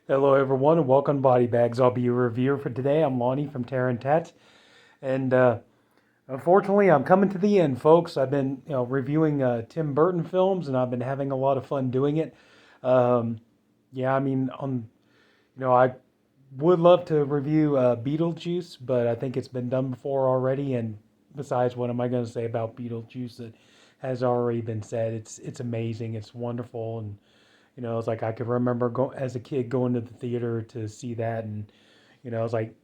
Hello, everyone, and welcome to BodyBags. I'll be your reviewer for today. I'm Lonnie from Tats, and unfortunately, I'm coming to the end, folks. I've been, reviewing Tim Burton films, and I've been having a lot of fun doing it. Um, yeah, I mean, I would love to review Beetlejuice, but I think it's been done before already. And besides, what am I going to say about Beetlejuice that has already been said? It's amazing. It's wonderful, and it's like I could remember as a kid going to the theater to see that, and it's like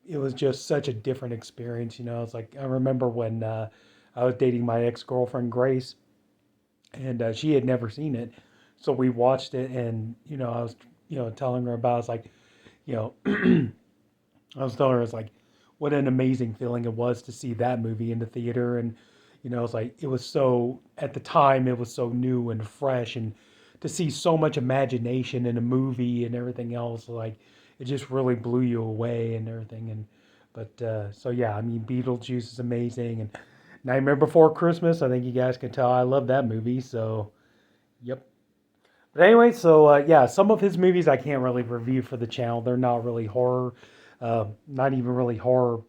it was just such a different experience. It's like I remember when I was dating my ex girlfriend Grace, and she had never seen it, so we watched it, and I was telling her about it's like you know I was telling her it's like what an amazing feeling it was to see that movie in the theater, and it's like it was so at the time it was so new and fresh, and to see so much imagination in a movie and everything else, like it just really blew you away and everything. And but so yeah, I mean Beetlejuice is amazing, and Nightmare Before Christmas. I think you guys can tell I love that movie. So yep. But anyway, so yeah, some of his movies I can't really review for the channel. They're not really horror, not even really horror,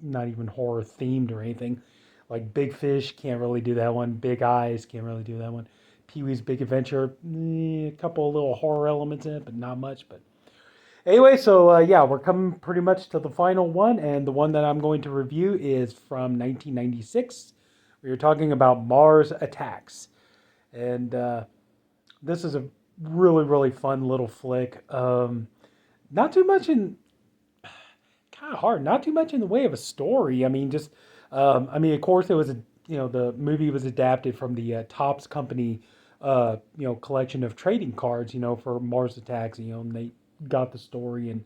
not even horror themed or anything. Like Big Fish, can't really do that one. Big Eyes, can't really do that one. Pee Wee's Big Adventure, a couple of little horror elements in it, but not much. But anyway, so yeah, we're coming pretty much to the final one, and the one that I'm going to review is from 1996. We were talking about Mars Attacks, and this is a really really fun little flick. Not too much in kind of hard. Not too much in the way of a story. I mean, just I mean, of course, it was a the movie was adapted from the Topps Company collection of trading cards for Mars Attacks. And they got the story and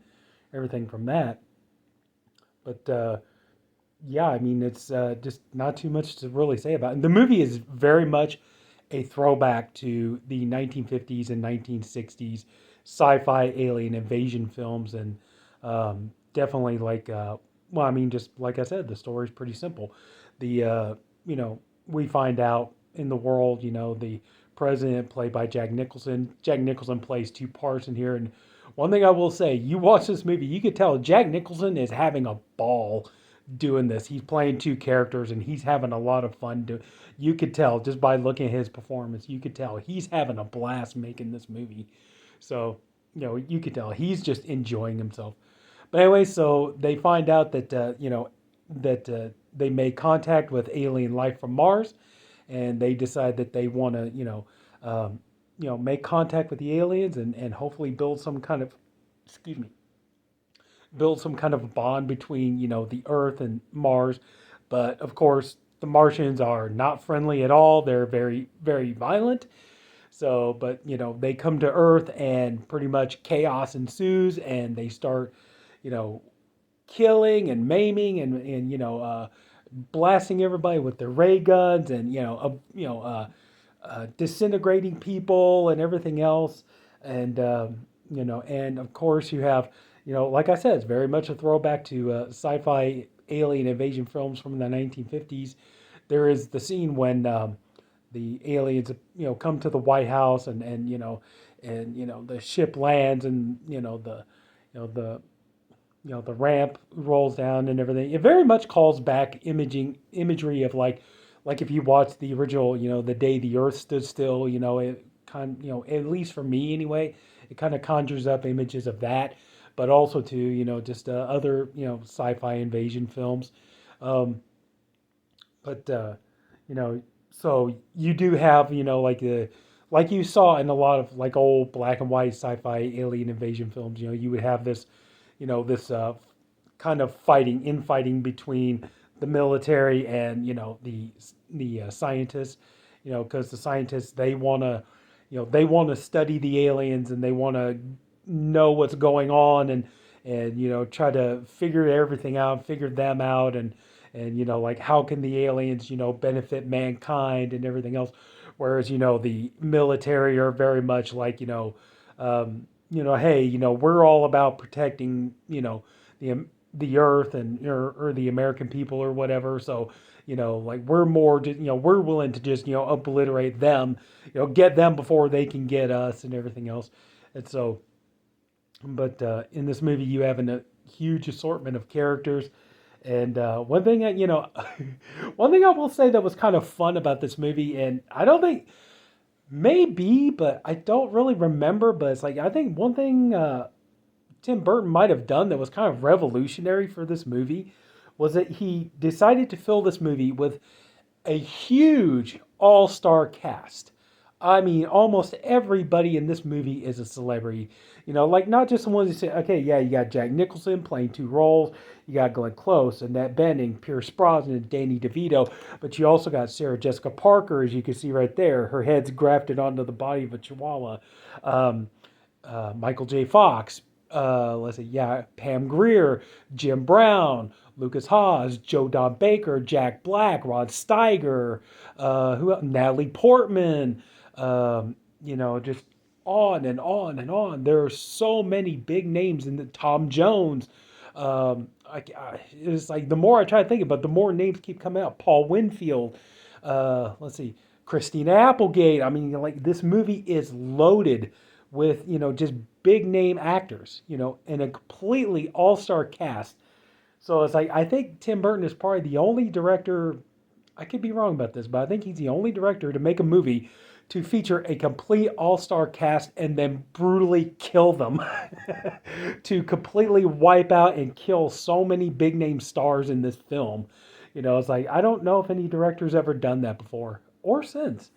everything from that. But yeah, I mean, it's just not too much to really say about it. And the movie is very much a throwback to the 1950s and 1960s sci-fi alien invasion films, and definitely like, well, I mean, just like I said, the story is pretty simple. The you know, we find out in the world, the president played by Jack Nicholson. Jack Nicholson plays two parts in here, and one thing I will say, you watch this movie, you could tell Jack Nicholson is having a ball doing this. He's playing two characters and he's having a lot of fun doing. You could tell just by looking at his performance, you could tell he's having a blast making this movie. So, you could tell he's just enjoying himself. But anyway, so they find out that that they made contact with alien life from Mars, and they decide that they want to make contact with the aliens and hopefully build some kind of excuse me build some kind of a bond between the Earth and Mars. But of course, the Martians are not friendly at all. They're very very violent. So, but they come to Earth and pretty much chaos ensues, and they start you know killing and maiming and blasting everybody with their ray guns and disintegrating people and everything else. And and of course you have like I said, it's very much a throwback to sci-fi alien invasion films from the 1950s. There is the scene when the aliens come to the White House, and the ship lands, and the the ramp rolls down and everything. It very much calls back imagery of like if you watch the original, The Day the Earth Stood Still, it at least for me anyway, it kind of conjures up images of that, but also to just other sci-fi invasion films. Um, but you know, so you do have like the like you saw in a lot of like old black and white sci-fi alien invasion films. You would have this this kind of infighting between the military and the scientists, because the scientists, they want to they want to study the aliens, and they want to know what's going on, and try to figure everything out, figure them out, and like how can the aliens benefit mankind and everything else, whereas the military are very much like hey, we're all about protecting the earth and or the American people or whatever. So like we're more we're willing to just obliterate them, get them before they can get us and everything else. And so But in this movie, you have a huge assortment of characters. And one thing, one thing I will say that was kind of fun about this movie, and I don't think maybe, but I don't really remember. But it's like I think one thing Tim Burton might have done that was kind of revolutionary for this movie was that he decided to fill this movie with a huge all-star cast. I mean, almost everybody in this movie is a celebrity. Like not just the ones you say, okay, yeah, you got Jack Nicholson playing two roles, you got Glenn Close, Annette Bening, Pierce Brosnan, Danny DeVito, but you also got Sarah Jessica Parker, as you can see right there. Her head's grafted onto the body of a chihuahua. Um, Michael J. Fox, let's see, yeah, Pam Grier, Jim Brown, Lucas Haas, Joe Don Baker, Jack Black, Rod Steiger, who else? Natalie Portman, just on and on and on. There are so many big names in the Tom Jones. It's like the more I try to think about, it, the more names keep coming out. Paul Winfield, let's see, Christina Applegate. I mean, like this movie is loaded with just big name actors, and a completely all star cast. So it's like I think Tim Burton is probably the only director. I could be wrong about this, but I think he's the only director to make a movie to feature a complete all-star cast and then brutally kill them to completely wipe out and kill so many big name stars in this film. It's like I don't know if any director's ever done that before or since.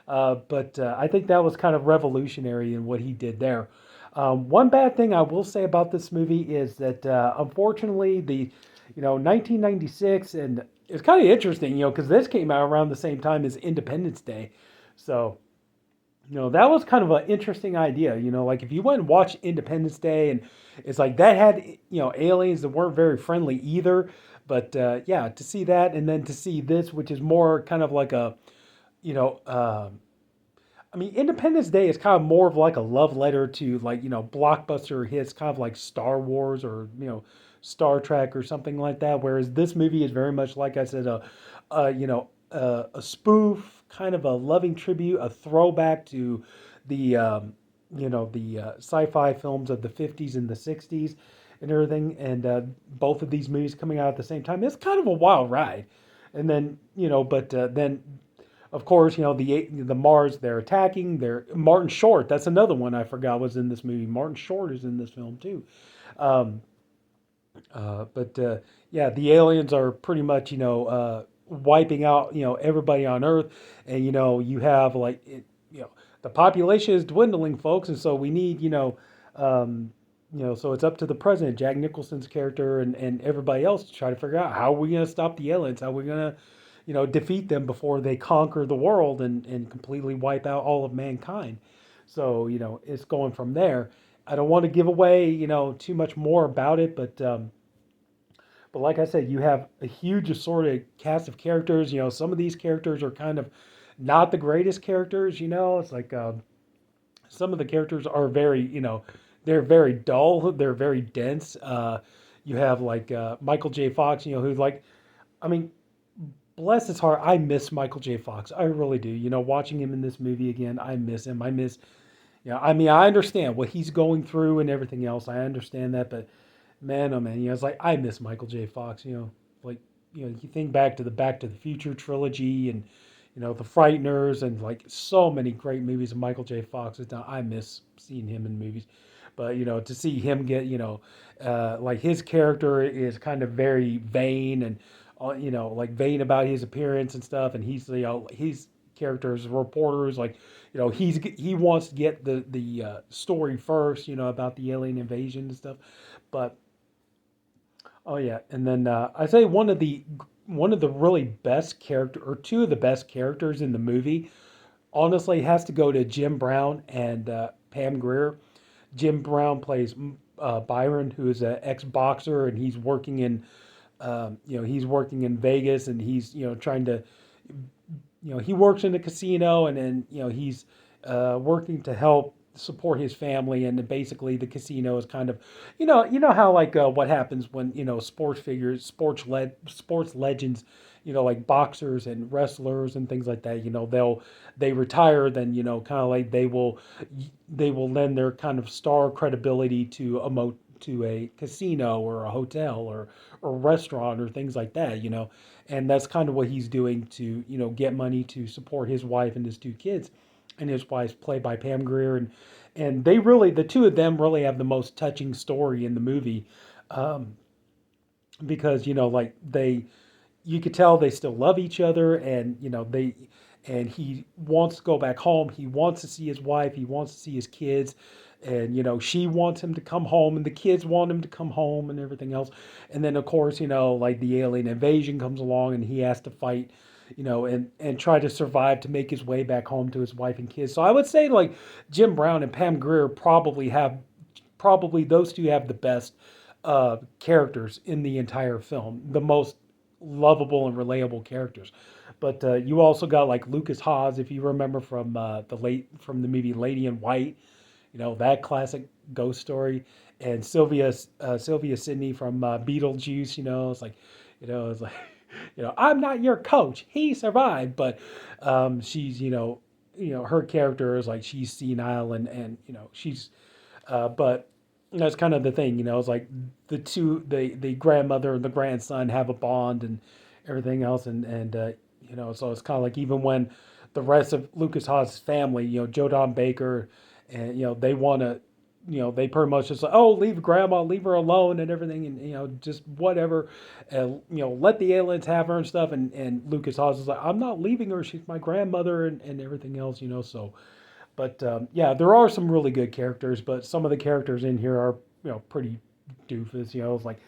But I think that was kind of revolutionary in what he did there. One bad thing I will say about this movie is that unfortunately the 1996, and it's kind of interesting, because this came out around the same time as Independence Day. So, that was kind of an interesting idea. Like if you went and watched Independence Day, and it's like that had, aliens that weren't very friendly either. But yeah, to see that and then to see this, which is more kind of like a, you know, I mean, Independence Day is kind of more of like a love letter to like, blockbuster hits, kind of like Star Wars or, Star Trek or something like that. Whereas this movie is very much, like I said, a spoof, kind of a loving tribute, a throwback to the, the sci-fi films of the 50s and the 60s and everything. And both of these movies coming out at the same time. It's kind of a wild ride. And then, but then of course, the Mars they're attacking. They're Martin Short. That's another one I forgot was in this movie. Martin Short is in this film too. Um, but yeah, the aliens are pretty much wiping out everybody on Earth, and you have like the population is dwindling, folks, and so we need so it's up to the president, Jack Nicholson's character, and everybody else to try to figure out how are we going to stop the aliens, how are we going to defeat them before they conquer the world and completely wipe out all of mankind. So, it's going from there. I don't want to give away, too much more about it, but like I said, you have a huge assorted cast of characters. Some of these characters are kind of not the greatest characters. It's like some of the characters are very, they're very dull. They're very dense. You have like Michael J. Fox, who's like, I mean, bless his heart, I miss Michael J. Fox. I really do. Watching him in this movie again, I miss him. I miss, I mean, I understand what he's going through and everything else. I understand that, but man, oh man, it's like I miss Michael J. Fox. Like you think back to the Back to the Future trilogy and the Frighteners and like so many great movies of Michael J. Fox has done. I miss seeing him in movies, but to see him get like his character is kind of very vain and like vain about his appearance and stuff, and he's his character's reporters like he wants to get the story first about the alien invasion and stuff, but oh yeah, and then I say one of the really best character or two of the best characters in the movie honestly has to go to Jim Brown and Pam Grier. Jim Brown plays Byron, who is an ex-boxer, and he's working in Vegas, and he's trying to he works in a casino, and then he's working to help. support his family, and basically the casino is kind of, you know how like what happens when sports figures, sports legends, like boxers and wrestlers and things like that. They retire, then kind of like they will lend their kind of star credibility to a casino or a hotel or restaurant or things like that. And that's kind of what he's doing to get money to support his wife and his two kids, and his wife's played by Pam Grier, and they really, the two of them really have the most touching story in the movie, um, because like you could tell they still love each other, and he wants to go back home. He wants to see his wife. He wants to see his kids, and she wants him to come home, and the kids want him to come home, and everything else. And then of course, like the alien invasion comes along, and he has to fight, and try to survive to make his way back home to his wife and kids. So I would say like Jim Brown and Pam Grier probably those two have the best characters in the entire film, the most lovable and relatable characters. But you also got like Lucas Haas, if you remember from the movie Lady in White, that classic ghost story, and Sylvia Sidney from Beetlejuice. It's like I'm not your coach. He survived, but she's her character is like she's senile, and she's but that's kind of the thing. It's like the grandmother and the grandson have a bond and everything else, and so it's kind of like even when the rest of Lucas Haas's family, Joe Don Baker, and they want to, they pretty much just like, oh, leave grandma, leave her alone and everything, and just whatever, let the aliens have her and stuff, and Lucas Haas is like, I'm not leaving her, she's my grandmother, and everything else, so. But yeah, there are some really good characters, but some of the characters in here are pretty doofus. It's like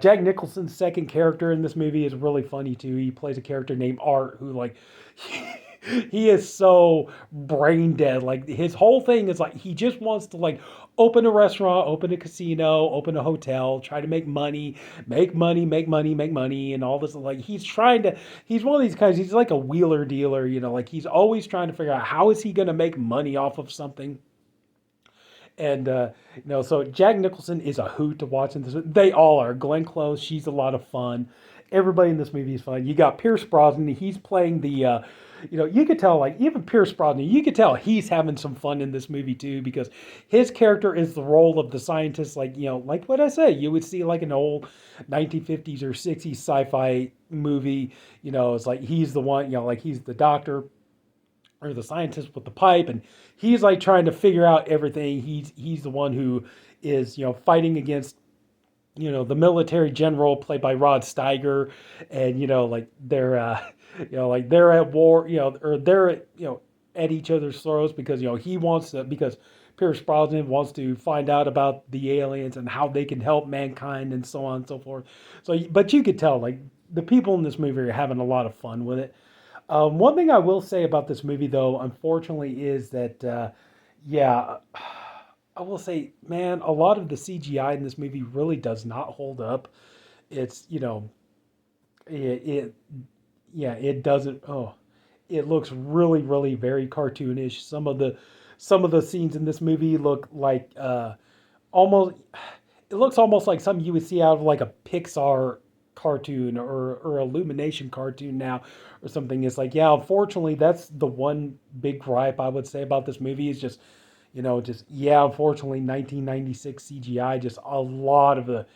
Jack Nicholson's second character in this movie is really funny too. He plays a character named Art who like he is so brain dead. Like his whole thing is like he just wants to like open a restaurant, open a casino, open a hotel, try to make money, make money, make money, make money, and all this. Like he's one of these guys. He's like a wheeler dealer. Like he's always trying to figure out how is he going to make money off of something. And so Jack Nicholson is a hoot to watch in this. They all are. Glenn Close, she's a lot of fun. Everybody in this movie is fun. You got Pierce Brosnan. He's playing the, you could tell like even Pierce Brosnan. You could tell he's having some fun in this movie too because his character is the role of the scientist. Like like what I say, you would see like an old 1950s or 60s sci-fi movie. It's like he's the one. Like he's the doctor or the scientist with the pipe, and he's like trying to figure out everything. He's the one who is fighting against the military general played by Rod Steiger, and like they're like they're at war, or they're at at each other's throats because he wants to, because Pierce Brosnan wants to find out about the aliens and how they can help mankind and so on and so forth. So but you could tell like the people in this movie are having a lot of fun with it. One thing I will say about this movie, though, unfortunately, is that, yeah, I will say, man, a lot of the CGI in this movie really does not hold up. It's, it yeah, it doesn't. Oh, it looks really, really very cartoonish. Some of the scenes in this movie look like almost. It looks almost like something you would see out of like a Pixar cartoon or Illumination cartoon now or something. It's like, yeah, unfortunately, that's the one big gripe I would say about this movie is just, yeah, unfortunately, 1996 CGI, just a lot of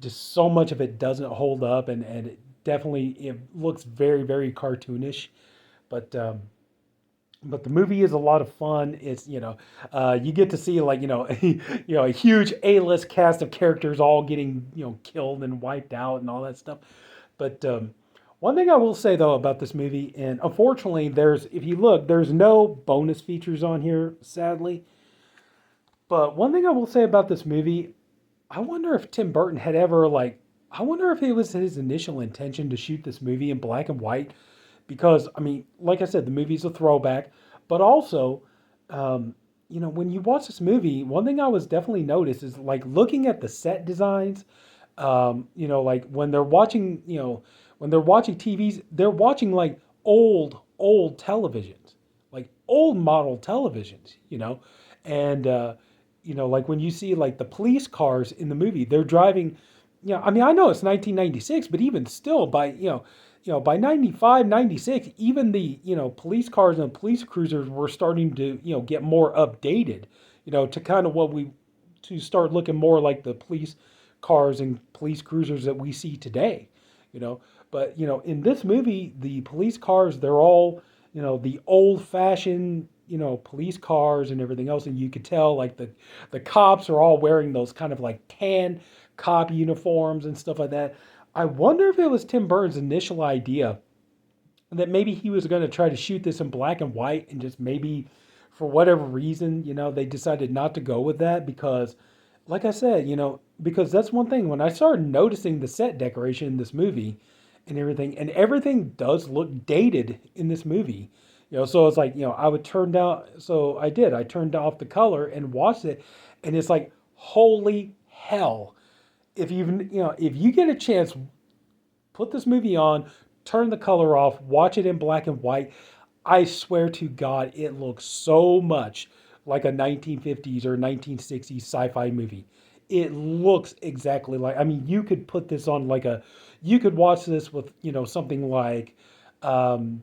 just so much of it doesn't hold up, and it looks very, very cartoonish. But but the movie is a lot of fun. It's you get to see like a huge A-list cast of characters all getting killed and wiped out and all that stuff. But one thing I will say though about this movie, and unfortunately, if you look, there's no bonus features on here, sadly. But one thing I will say about this movie, I wonder if Tim Burton had ever like, I wonder if it was his initial intention to shoot this movie in black and white, because I mean, like I said, the movie's a throwback, but also, when you watch this movie, one thing I was definitely noticed is like looking at the set designs. Like when they're watching TVs, they're watching like old televisions, like old model televisions, And like when you see like the police cars in the movie, they're driving. I mean, I know it's 1996, but even still, by by 95, 96, even the police cars and police cruisers were starting to get more updated. To kind of what we to start looking more like the police cars and police cruisers that we see today. You know, but in this movie, the police cars, they're all the old fashioned police cars and everything else, and you could tell like the cops are all wearing those kind of like tan cop uniforms and stuff like that. I wonder if it was Tim Burton's initial idea that maybe he was going to try to shoot this in black and white, and just maybe for whatever reason, they decided not to go with that because, like I said, because that's one thing when I started noticing the set decoration in this movie and everything does look dated in this movie. So it's like, I would turn down, so I did, I turned off the color and watched it, and it's like, holy hell. If you get a chance, put this movie on, turn the color off, watch it in black and white. I swear to God, it looks so much like a 1950s or 1960s sci-fi movie. It looks exactly like, I mean, you could put this on you could watch this with, something like, um,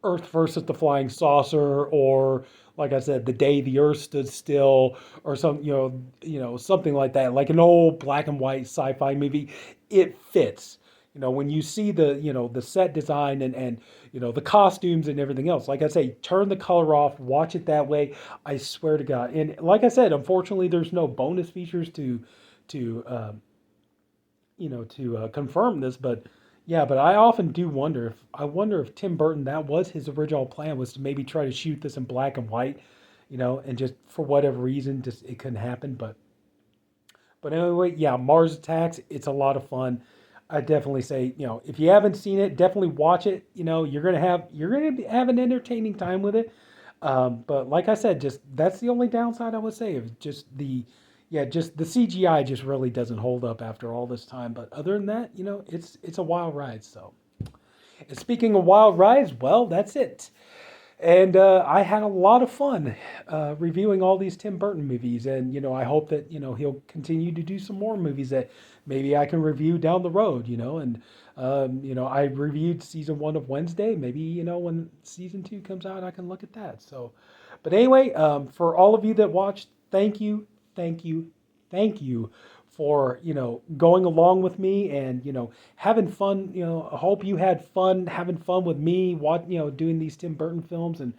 Earth versus the Flying Saucer, or like I said, The Day the Earth Stood Still, or something like that, like an old black and white sci-fi movie. It fits. When you see the set design and the costumes and everything else, like I say, turn the color off, watch it that way. I swear to God. And like I said, unfortunately, there's no bonus features to confirm this, but yeah, but I often do wonder if Tim Burton, that was his original plan, was to maybe try to shoot this in black and white, and just for whatever reason, just it couldn't happen. But anyway, yeah, Mars Attacks, it's a lot of fun. I definitely say, if you haven't seen it, definitely watch it. You're gonna have an entertaining time with it. But like I said, just that's the only downside I would say of just just the CGI just really doesn't hold up after all this time. But other than that, it's a wild ride. So, and speaking of wild rides, well, that's it. And I had a lot of fun reviewing all these Tim Burton movies, and I hope that he'll continue to do some more movies that maybe I can review down the road. And I reviewed season 1 of Wednesday. Maybe when season 2 comes out, I can look at that. So, but anyway, for all of you that watched, thank you, thank you, thank you for going along with me and having fun. I hope you had fun having fun with me doing these Tim Burton films, and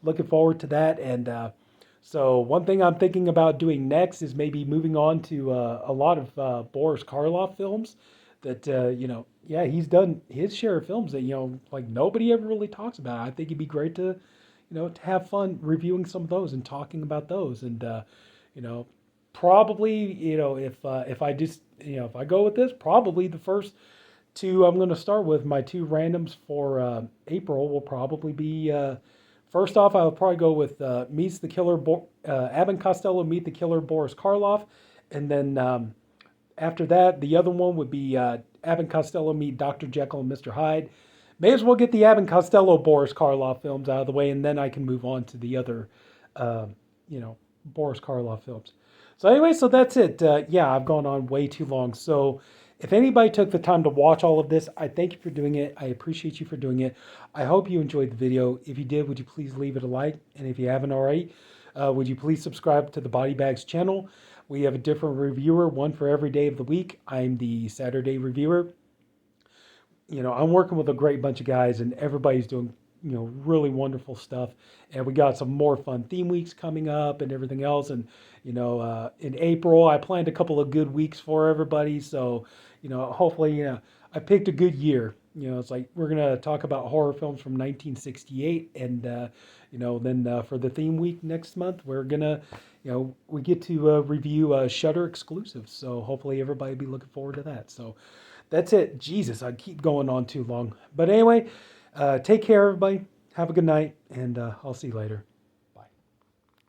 looking forward to that. And so one thing I'm thinking about doing next is maybe moving on to a lot of Boris Karloff films that yeah, he's done his share of films that like nobody ever really talks about. I think it'd be great to have fun reviewing some of those and talking about those. And you know probably if I just if I go with this, probably the first two I'm going to start with, my two randoms for April, will probably be first off, I'll probably go with Meets the Killer Abbott and Costello Meet the Killer Boris Karloff, and then after that the other one would be Abbott and Costello Meet Dr. Jekyll and Mr. Hyde. May as well get the Abbott and Costello Boris Karloff films out of the way, and then I can move on to the other uh, Boris Karloff films. So anyway, so that's it. Yeah, I've gone on way too long. So if anybody took the time to watch all of this, I thank you for doing it. I appreciate you for doing it. I hope you enjoyed the video. If you did, would you please leave it a like? And if you haven't already, would you please subscribe to the BodyBags channel? We have a different reviewer, one for every day of the week. I'm the Saturday reviewer. I'm working with a great bunch of guys, and everybody's doing really wonderful stuff. And we got some more fun theme weeks coming up and everything else. And in April, I planned a couple of good weeks for everybody. So hopefully I picked a good year. It's like we're gonna talk about horror films from 1968, and then for the theme week next month, we're gonna we get to review Shudder exclusives. So hopefully everybody will be looking forward to that. So that's it. Jesus, I keep going on too long. But anyway, take care, everybody. Have a good night, and I'll see you later.